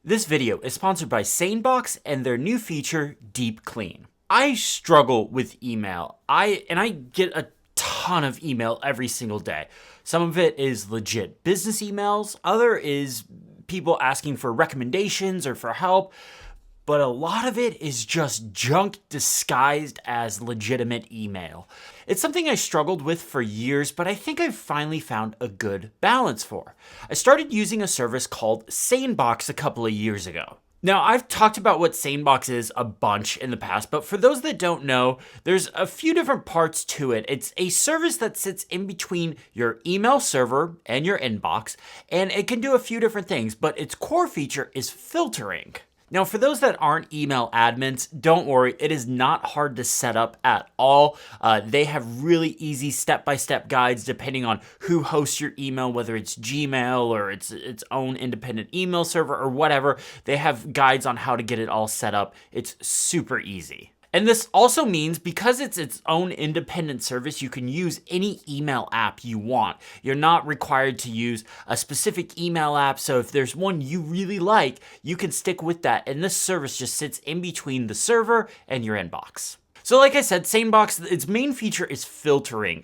This video is sponsored by SaneBox and their new feature, Deep Clean. I struggle with email. I get a ton of email every single day. Some of it is legit business emails, other is people asking for recommendations or for help, but a lot of it is just junk disguised as legitimate email. It's something I struggled with for years, but I think I've finally found a good balance for. I started using a service called SaneBox a couple of years ago. Now, I've talked about what SaneBox is a bunch in the past, but for those that don't know, there's a few different parts to it. It's a service that sits in between your email server and your inbox, and it can do a few different things, but its core feature is filtering. Now, for those that aren't email admins, don't worry, it is not hard to set up at all. They have really easy step-by-step guides depending on who hosts your email, whether it's Gmail or its own independent email server or whatever. They have guides on how to get it all set up. It's super easy. And this also means because it's its own independent service, you can use any email app you want. You're not required to use a specific email app. So if there's one you really like, you can stick with that. And this service just sits in between the server and your inbox. So like I said, SaneBox, its main feature is filtering.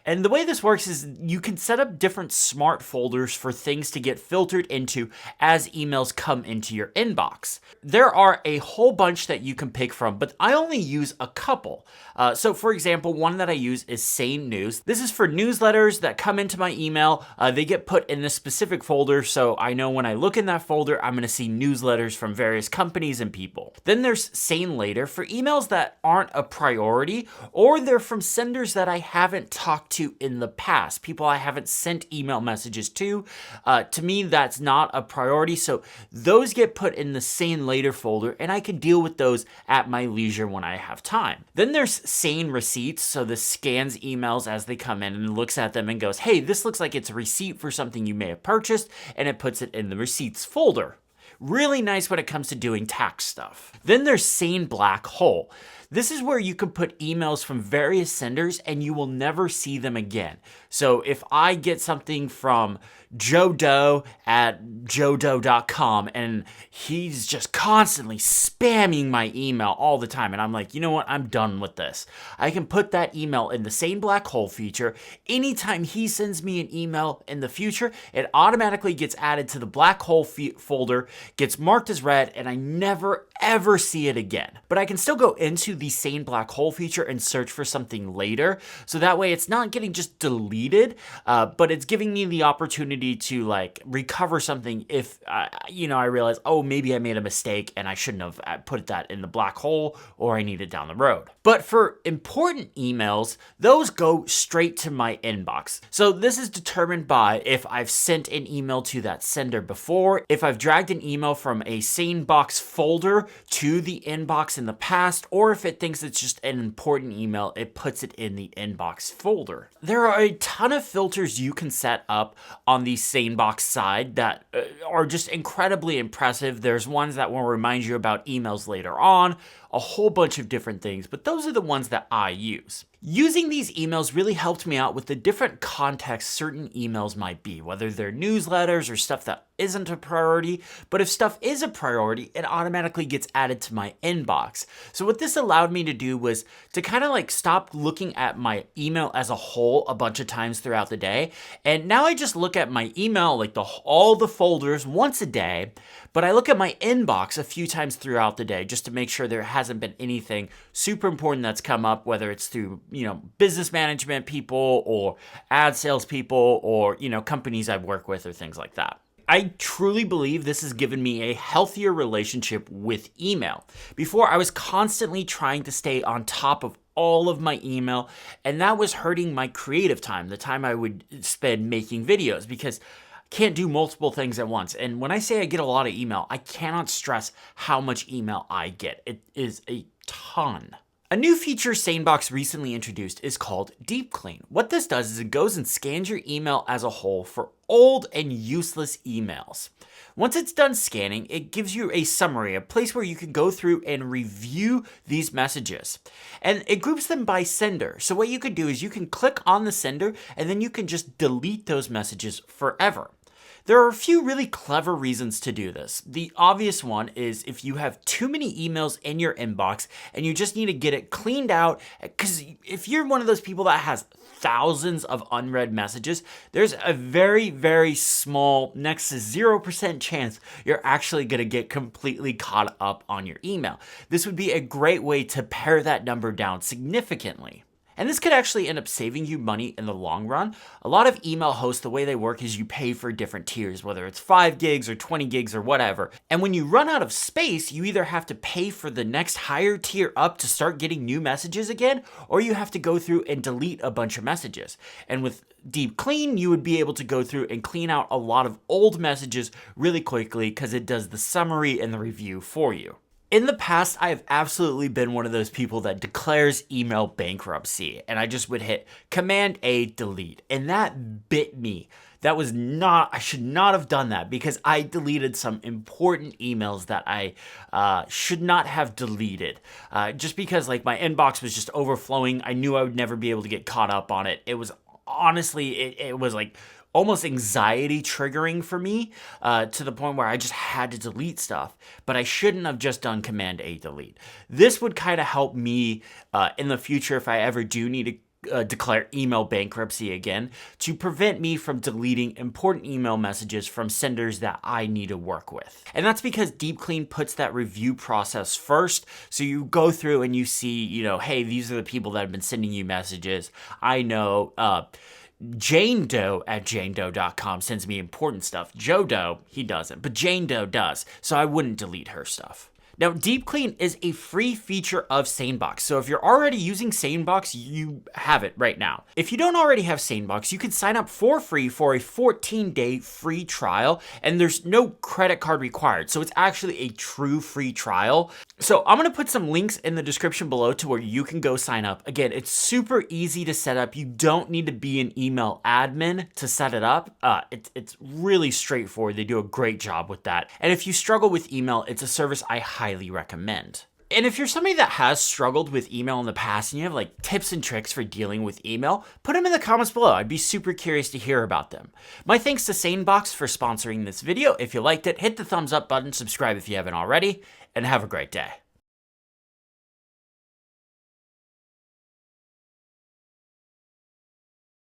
And the way this works is you can set up different smart folders for things to get filtered into as emails come into your inbox. There are a whole bunch that you can pick from, but I only use a couple. So for example, one that I use is Sane News. This is for newsletters that come into my email. They get put in this specific folder, so I know when I look in that folder, I'm gonna see newsletters from various companies and people. Then there's Sane Later for emails that aren't a priority, or they're from senders that I haven't talked to in the past, people I haven't sent email messages to. To me, that's not a priority, so those get put in the Sane Later folder, and I can deal with those at my leisure when I have time. Then there's Sane Receipts, so this scans emails as they come in and looks at them and goes, hey, this looks like it's a receipt for something you may have purchased, and it puts it in the receipts folder. Really nice when it comes to doing tax stuff. Then there's Sane Black Hole. This is where you can put emails from various senders and you will never see them again. So if I get something from Joe Doe at joedoe.com and he's just constantly spamming my email all the time, and I'm like, you know what, I'm done with this. I can put that email in the Sane Black Hole feature. Anytime he sends me an email in the future, it automatically gets added to the black hole folder, gets marked as read, and I never ever see it again. But I can still go into the Sane Black Hole feature and search for something later. So that way it's not getting just deleted, but it's giving me the opportunity to like recover something if, I realize, oh, maybe I made a mistake and I shouldn't have put that in the black hole, or I need it down the road. But for important emails, those go straight to my inbox. So this is determined by if I've sent an email to that sender before, if I've dragged an email from a SaneBox folder to the inbox in the past, or if it thinks it's just an important email, it puts it in the inbox folder. There are a ton of filters you can set up on the SaneBox side that are just incredibly impressive. There's ones that will remind you about emails later on, a whole bunch of different things, but those are the ones that I use. Using these emails really helped me out with the different contexts certain emails might be, whether they're newsletters or stuff that isn't a priority, but if stuff is a priority, it automatically gets added to my inbox. So what this allowed me to do was to kind of like stop looking at my email as a whole a bunch of times throughout the day. And now I just look at my email, like all the folders once a day, but I look at my inbox a few times throughout the day just to make sure there hasn't been anything super important that's come up, whether it's through, business management people or ad sales people or, companies I work with or things like that. I truly believe this has given me a healthier relationship with email. Before, I was constantly trying to stay on top of all of my email, and that was hurting my creative time, the time I would spend making videos, because I can't do multiple things at once. And when I say I get a lot of email, I cannot stress how much email I get. It is a ton. A new feature SaneBox recently introduced is called Deep Clean. What this does is it goes and scans your email as a whole for old and useless emails. Once it's done scanning, it gives you a summary, a place where you can go through and review these messages. And it groups them by sender. So what you can do is you can click on the sender and then you can just delete those messages forever. There are a few really clever reasons to do this. The obvious one is if you have too many emails in your inbox and you just need to get it cleaned out, because if you're one of those people that has thousands of unread messages, there's a very, very small, next to 0% chance you're actually going to get completely caught up on your email. This would be a great way to pare that number down significantly. And this could actually end up saving you money in the long run. A lot of email hosts, the way they work is you pay for different tiers, whether it's 5 gigs or 20 gigs or whatever. And when you run out of space, you either have to pay for the next higher tier up to start getting new messages again, or you have to go through and delete a bunch of messages. And with Deep Clean, you would be able to go through and clean out a lot of old messages really quickly because it does the summary and the review for you. In the past, I have absolutely been one of those people that declares email bankruptcy, and I just would hit Command A, delete, and that bit me. I should not have done that because I deleted some important emails that I should not have deleted. Just because like my inbox was just overflowing. I knew I would never be able to get caught up on it. It was honestly, it was like almost anxiety triggering for me to the point where I just had to delete stuff, but I shouldn't have just done Command A, delete. This would kind of help me in the future if I ever do need to declare email bankruptcy again, to prevent me from deleting important email messages from senders that I need to work with. And that's because Deep Clean puts that review process first. So you go through and you see, hey, these are the people that have been sending you messages. I know Jane Doe at janedoe.com sends me important stuff. Joe Doe, he doesn't, but Jane Doe does. So I wouldn't delete her stuff. Now, Deep Clean is a free feature of SaneBox. So if you're already using SaneBox, you have it right now. If you don't already have SaneBox, you can sign up for free for a 14-day free trial, and there's no credit card required. So it's actually a true free trial. So I'm going to put some links in the description below to where you can go sign up. Again, it's super easy to set up. You don't need to be an email admin to set it up. It's really straightforward. They do a great job with that. And if you struggle with email, it's a service I highly recommend. And if you're somebody that has struggled with email in the past and you have like tips and tricks for dealing with email, put them in the comments below. I'd be super curious to hear about them. My thanks to SaneBox for sponsoring this video. If you liked it, hit the thumbs up button, subscribe if you haven't already, and have a great day.